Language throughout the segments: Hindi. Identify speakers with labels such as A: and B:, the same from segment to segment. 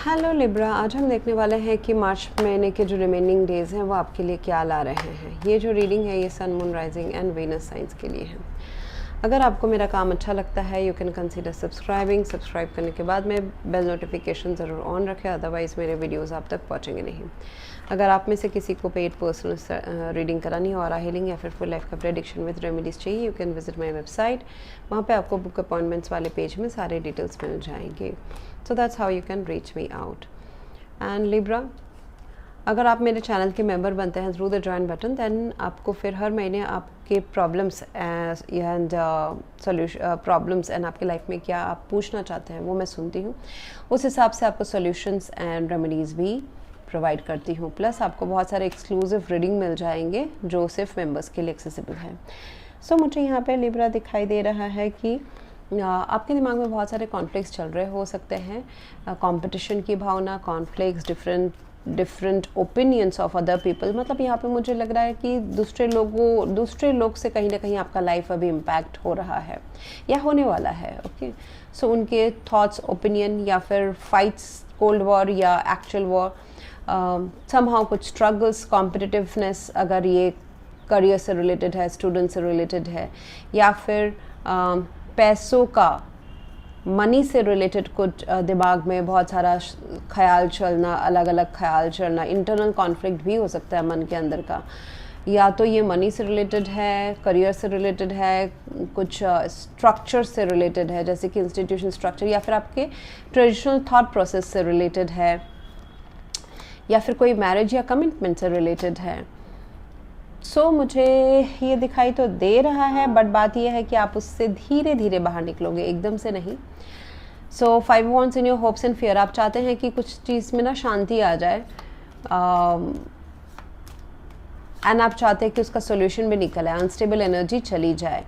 A: हेलो लिब्रा, आज हम देखने वाले हैं कि मार्च महीने के जो रिमेनिंग डेज़ हैं वो आपके लिए क्या ला रहे हैं। ये जो रीडिंग है ये sun, moon, rising and Venus signs के लिए है। अगर आपको मेरा काम अच्छा लगता है यू कैन कंसीडर सब्सक्राइब करने के बाद में बेल नोटिफिकेशन ज़रूर ऑन रखें, अदरवाइज़ मेरे वीडियोज़ आप तक पहुँचेंगे नहीं। अगर आप में से किसी को पेड पर्सनल रीडिंग करानी हो, ऑरा हीलिंग या फिर फुल लाइफ का प्रेडिक्शन विद रेमेडीज़ चाहिए, you can visit my website. वहाँ पे आपको बुक अपॉइंटमेंट्स वाले पेज में सारे डिटेल्स मिल जाएंगे। So that's how you can reach me out. And Libra, अगर आप मेरे चैनल के मेंबर बनते हैं through the join button, then आपको फिर हर महीने आपके प्रॉब्लम्स एंड प्रॉब्लम्स एंड आपकी लाइफ में क्या आप पूछना चाहते हैं वो मैं सुनती हूँ। उस हिसाब से आपको सॉल्यूशंस एंड रेमेडीज़ भी प्रोवाइड करती हूँ। प्लस आपको बहुत सारे एक्सक्लूसिव रीडिंग मिल जाएंगे जो सिर्फ मेंबर्स के लिए एक्सेसिबल है। सो मुझे यहाँ पे लिब्रा दिखाई दे रहा है कि आपके दिमाग में बहुत सारे कॉन्फ्लिक्ट्स चल रहे हो सकते हैं। कंपटीशन की भावना, conflicts, different opinions of other people. मतलब यहाँ पे मुझे लग रहा है कि दूसरे लोग से कहीं ना कहीं आपका लाइफ अभी इम्पैक्ट हो रहा है या होने वाला है। ओके, सो उनके थॉट्स, ओपिनियन या फिर फाइट्स, कोल्ड वॉर या एक्चुअल वॉर, समहाउ कुछ स्ट्रगल्स, कॉम्पिटिटिवनेस, अगर ये करियर से रिलेटेड है, स्टूडेंट से रिलेटेड है, या फिर पैसों का, मनी से रिलेटेड कुछ दिमाग में बहुत सारा ख्याल चलना, अलग अलग ख्याल चलना, इंटरनल कॉन्फ्लिक्ट भी हो सकता है मन के अंदर का। या तो ये मनी से रिलेटेड है, करियर से रिलेटेड है, कुछ स्ट्रक्चर से रिलेटेड है जैसे कि इंस्टीट्यूशन स्ट्रक्चर, या फिर आपके ट्रेडिशनल थॉट प्रोसेस से रिलेटेड है, या फिर कोई मैरिज या कमिटमेंट से रिलेटेड है। सो मुझे ये दिखाई तो दे रहा है, बट बात यह है कि आप उससे धीरे धीरे बाहर निकलोगे, एकदम से नहीं। सो 5 wands in your hopes and fear, आप चाहते हैं कि कुछ चीज़ में ना शांति आ जाए एंड आप चाहते हैं कि उसका सोल्यूशन भी निकल आए, अनस्टेबल एनर्जी चली जाए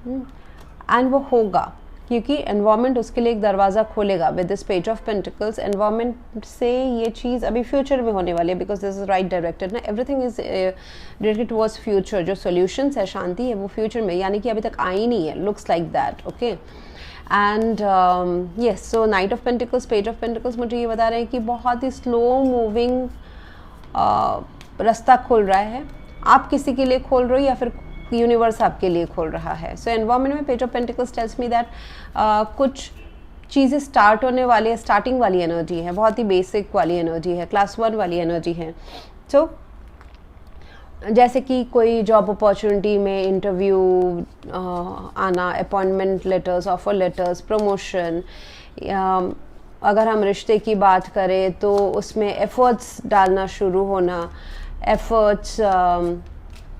A: एंड वो होगा क्योंकि एनवायरनमेंट उसके लिए एक दरवाज़ा खोलेगा with this page of pentacles. Environment से ये चीज़ अभी फ्यूचर में होने वाली है because this is right directed ना, everything is directed towards future. जो सॉल्यूशंस है, शांति है, वो फ्यूचर में, यानी कि अभी तक आई नहीं है, looks like that. Okay, and yes, so night of pentacles, page of pentacles मुझे ये बता रहे हैं कि बहुत ही स्लो मूविंग रास्ता खोल रहा है। आप किसी के लिए खोल रहे हो या फिर यूनिवर्स आपके लिए खोल रहा है। सो एनवायरनमेंट में page of pentacles tells me that कुछ चीज़ें स्टार्ट होने वाली है, स्टार्टिंग वाली एनर्जी है, बहुत ही बेसिक वाली एनर्जी है, क्लास 1 वाली एनर्जी है। सो जैसे कि कोई जॉब अपॉर्चुनिटी में इंटरव्यू आना, appointment letters, offer letters, promotion, अगर हम रिश्ते की बात करें तो उसमें एफर्ट्स डालना शुरू होना, एफर्ट्स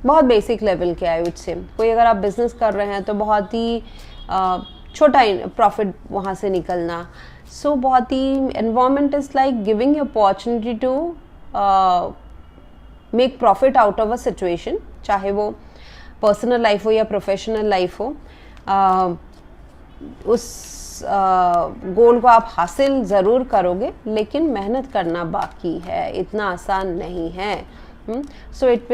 A: बहुत बेसिक लेवल के आई वुड से। कोई अगर आप बिजनेस कर रहे हैं तो बहुत ही छोटा प्रॉफिट वहाँ से निकलना। सो बहुत ही environment is like giving you opportunity to make profit out of a situation, चाहे वो पर्सनल लाइफ हो या प्रोफेशनल लाइफ हो। उस गोल को आप हासिल ज़रूर करोगे, लेकिन मेहनत करना बाकी है, इतना आसान नहीं है। So it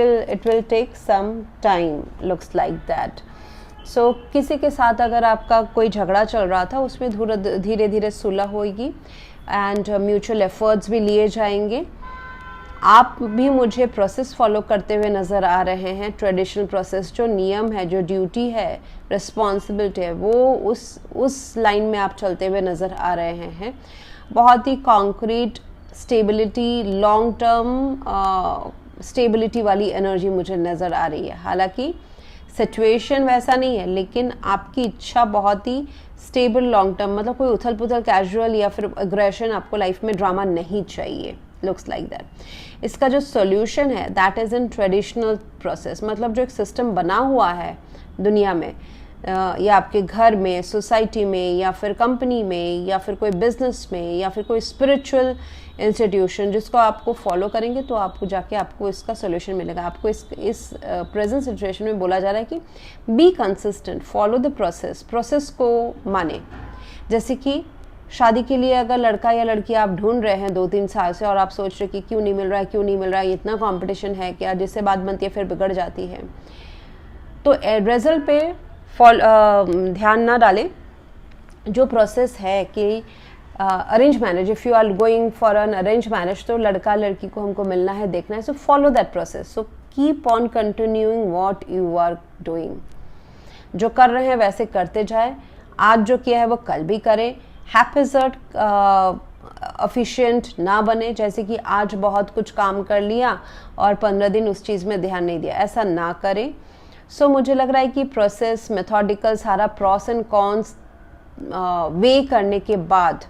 A: will take some time, looks like that. So किसी के साथ अगर आपका कोई झगड़ा चल रहा था उसमें धीरे धीरे सुलह होगी एंड म्यूचुअल एफर्ट्स भी लिए जाएंगे। आप भी मुझे प्रोसेस फॉलो करते हुए नज़र आ रहे हैं, ट्रेडिशनल प्रोसेस, जो नियम है, जो ड्यूटी है, रिस्पॉन्सिबिलिटी है, वो उस लाइन में आप चलते हुए नज़र आ रहे हैं। बहुत ही concrete stability, long term stability वाली एनर्जी मुझे नज़र आ रही है। हालांकि सिचुएशन वैसा नहीं है, लेकिन आपकी इच्छा बहुत ही स्टेबल, लॉन्ग टर्म, मतलब कोई उथल पुथल, कैजुअल या फिर एग्रेशन, आपको लाइफ में ड्रामा नहीं चाहिए, लुक्स लाइक दैट। इसका जो सॉल्यूशन है that is in traditional process, मतलब जो एक सिस्टम बना हुआ है दुनिया में, या आपके घर में, सोसाइटी में, या फिर कंपनी में, या फिर कोई बिजनेस में, या फिर कोई स्पिरिचुअल इंस्टीट्यूशन, जिसको आपको फॉलो करेंगे तो आपको जाके आपको इसका सोल्यूशन मिलेगा। आपको इस प्रेजेंट सिचुएशन में बोला जा रहा है कि be consistent, follow the process को माने। जैसे कि शादी के लिए अगर लड़का या लड़की आप ढूंढ रहे हैं 2-3 साल से और आप सोच रहे कि क्यों नहीं मिल रहा है, इतना कंपटीशन है क्या, जिससे बात बनती है फिर बिगड़ जाती है, तो रिजल्ट पे ध्यान ना डालें। जो प्रोसेस है कि arrange marriage, if you are going for an arrange marriage, तो लड़का लड़की को हमको मिलना है, देखना है. So follow that process. So keep on continuing what you are doing. जो कर रहे हैं वैसे करते जाए. आज जो किया है वो कल भी करें. हैप्पीजर्ट एफिशिएंट ना बने, जैसे कि आज बहुत कुछ काम कर लिया और 15 दिन उस चीज़ में ध्यान नहीं दिया, ऐसा ना करें. सो मुझे लग रहा है कि प्रोसेस, मेथोडिकल, सारा प्रॉस एंड कॉन्स वे करने के बाद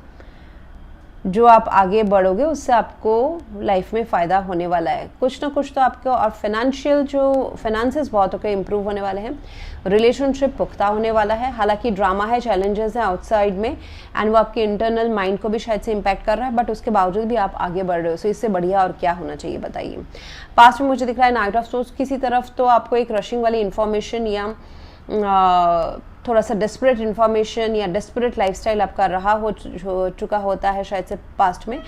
A: जो आप आगे बढ़ोगे उससे आपको लाइफ में फ़ायदा होने वाला है. कुछ ना कुछ तो आपको, और फाइनेंशियल जो फाइनेंसेस बहुत होकर इम्प्रूव होने वाले हैं. रिलेशनशिप पुख्ता होने वाला है. हालांकि ड्रामा है, चैलेंजेस हैं आउटसाइड में, एंड वो आपके इंटरनल माइंड को भी शायद से इम्पैक्ट कर रहा है, बट उसके बावजूद भी आप आगे बढ़ रहे हो. सो इससे बढ़िया और क्या होना चाहिए बताइए. पास्ट में मुझे दिख रहा है नाइट ऑफ सोर्स. किसी तरफ तो आपको एक रशिंग वाली इन्फॉर्मेशन या थोड़ा सा डेस्परेट इन्फॉर्मेशन या डेस्परेट लाइफस्टाइल आपका रहा हो चुका होता है शायद से पास्ट में.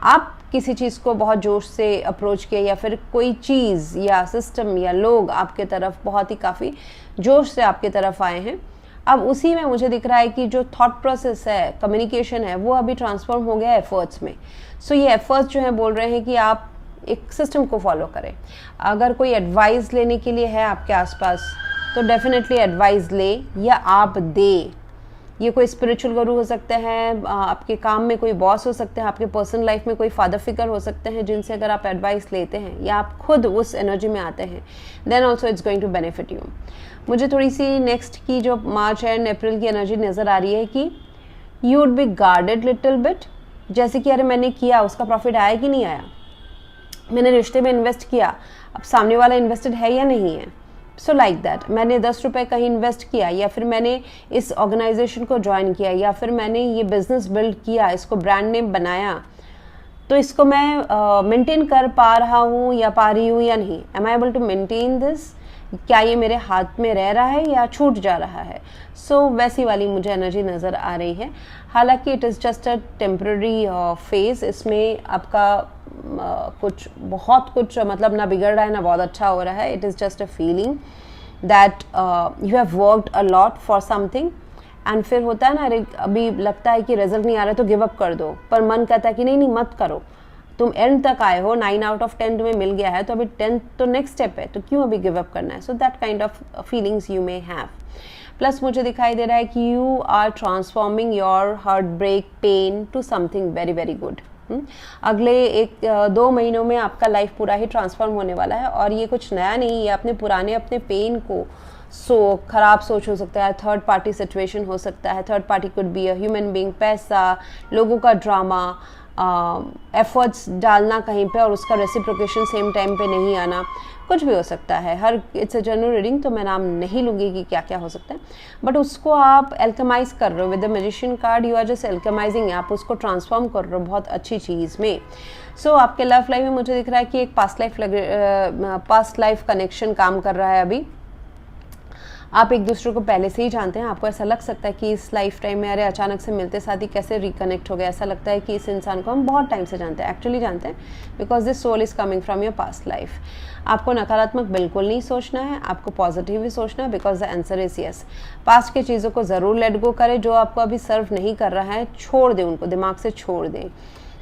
A: आप किसी चीज़ को बहुत जोश से अप्रोच किया, या फिर कोई चीज़ या सिस्टम या लोग आपके तरफ बहुत ही काफ़ी जोश से आपके तरफ आए हैं. अब उसी में मुझे दिख रहा है कि जो थॉट प्रोसेस है, कम्युनिकेशन है, वो अभी ट्रांसफॉर्म हो गया एफर्ट्स में. सो ये एफर्ट्स जो है बोल रहे हैं कि आप एक सिस्टम को फॉलो करें. अगर कोई एडवाइस लेने के लिए है आपके आसपास, तो डेफिनेटली एडवाइस ले या आप दे. ये कोई स्पिरिचुअल गुरु हो सकते हैं, आपके काम में कोई बॉस हो सकते हैं, आपके पर्सनल लाइफ में कोई फादर फिगर हो सकते हैं, जिनसे अगर आप एडवाइस लेते हैं या आप खुद उस एनर्जी में आते हैं, then also it's going to benefit you. मुझे थोड़ी सी नेक्स्ट की जो मार्च एंड अप्रैल की एनर्जी नज़र आ रही है कि you would be guarded little bit. जैसे कि अरे मैंने किया, उसका प्रॉफिट आया कि नहीं आया, मैंने रिश्ते में इन्वेस्ट किया, अब सामने वाला इन्वेस्टेड है या नहीं है. सो लाइक दैट, मैंने 10 रुपये कहीं इन्वेस्ट किया, या फिर मैंने इस ऑर्गेनाइजेशन को ज्वाइन किया, या फिर मैंने ये बिजनेस बिल्ड किया, इसको ब्रांड नेम बनाया, तो इसको मैं मेंटेन कर पा रहा हूँ या पा रही हूँ या नहीं. Am I able to maintain this. क्या ये मेरे हाथ में रह रहा है या छूट जा रहा है. सो वैसी वाली मुझे एनर्जी नज़र आ रही है. हालांकि it is just a temporary phase. इसमें आपका कुछ बहुत कुछ मतलब ना बिगड़ रहा है ना बहुत अच्छा हो रहा है. It is just a feeling that you have worked a lot for something, and फिर होता है ना, अभी लगता है कि रिजल्ट नहीं आ रहा तो गिव अप कर दो, पर मन कहता है कि नहीं मत करो, तुम एंड तक आए हो, 9 आउट ऑफ 10 तुम्हें मिल गया है, तो अभी 10 तो नेक्स्ट स्टेप है, तो क्यों अभी गिव अप करना है. So that kind of feelings you may have. Plus मुझे दिखाई दे रहा है कि you are transforming your heart break pain to something very very good. अगले 1-2 महीनों में आपका लाइफ पूरा ही ट्रांसफॉर्म होने वाला है. और ये कुछ नया नहीं, ये अपने पुराने अपने पेन को, खराब सोच हो सकता है, थर्ड पार्टी सिचुएशन हो सकता है, third party could be a human being, पैसा, लोगों का ड्रामा, एफर्ट्स डालना कहीं पे और उसका रेसिप्रोकेशन सेम टाइम पे नहीं आना, कुछ भी हो सकता है. हर इट्स अ जनरल रीडिंग, तो मैं नाम नहीं लूँगी कि क्या क्या हो सकता है, बट उसको आप एल्केमाइज कर रहे हो with the magician card. You are just alchemizing, आप उसको ट्रांसफॉर्म कर रहे हो बहुत अच्छी चीज़ में. सो आपके लव लाइफ में मुझे दिख रहा है कि एक पास्ट लाइफ कनेक्शन काम कर रहा है. अभी आप एक दूसरे को पहले से ही जानते हैं. आपको ऐसा लग सकता है कि इस लाइफ टाइम में अरे अचानक से मिलते साथ ही कैसे रिकनेक्ट हो गया. ऐसा लगता है कि इस इंसान को हम बहुत टाइम से जानते हैं, एक्चुअली जानते हैं, because this soul is coming from your past life. आपको नकारात्मक बिल्कुल नहीं सोचना है, आपको पॉजिटिव ही सोचना है, because the answer is yes. Past की चीज़ों को ज़रूर लेट गो करें. जो आपको अभी सर्व नहीं कर रहा है छोड़ दें, उनको दिमाग से छोड़ दें.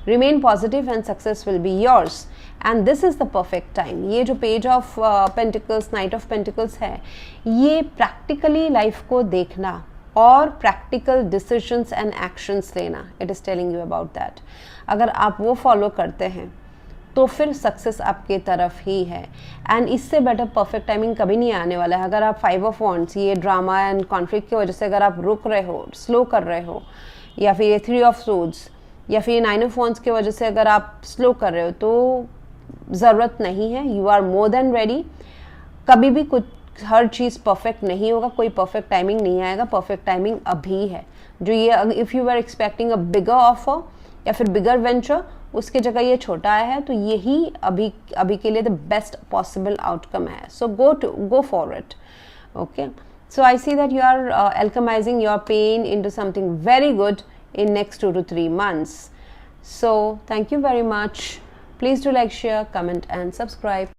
A: Remain positive and success will be yours, and this is the perfect time. ये जो page of pentacles, night of pentacles है, ये प्रैक्टिकली लाइफ को देखना और प्रैक्टिकल डिसीजंस एंड एक्शंस लेना. It is telling you about that. अगर आप वो फॉलो करते हैं तो फिर सक्सेस आपके तरफ ही है. एंड इससे बेटर परफेक्ट टाइमिंग कभी नहीं आने वाला है. अगर आप 5 ऑफ वॉन्ड्स, ये ड्रामा एंड कॉन्फ्लिक्ट की वजह से अगर आप रुक रहे हो, स्लो कर रहे हो, या फिर ये 3 ऑफ सोर्ड्स या फिर 9 ऑफ वॉन्ड्स की वजह से अगर आप स्लो कर रहे हो, तो ज़रूरत नहीं है. You are more than ready. कभी भी कुछ, हर चीज़ परफेक्ट नहीं होगा, कोई परफेक्ट टाइमिंग नहीं आएगा. परफेक्ट टाइमिंग अभी है. जो ये if you are expecting a bigger offer या फिर बिगर वेंचर, उसके जगह ये छोटा आया है, तो यही अभी के लिए द बेस्ट पॉसिबल आउटकम है. So go for it. Okay, so I see that you are alchemizing your pain into something very good in next 2 to 3 months. So thank you very much. Please do like, share, comment and subscribe.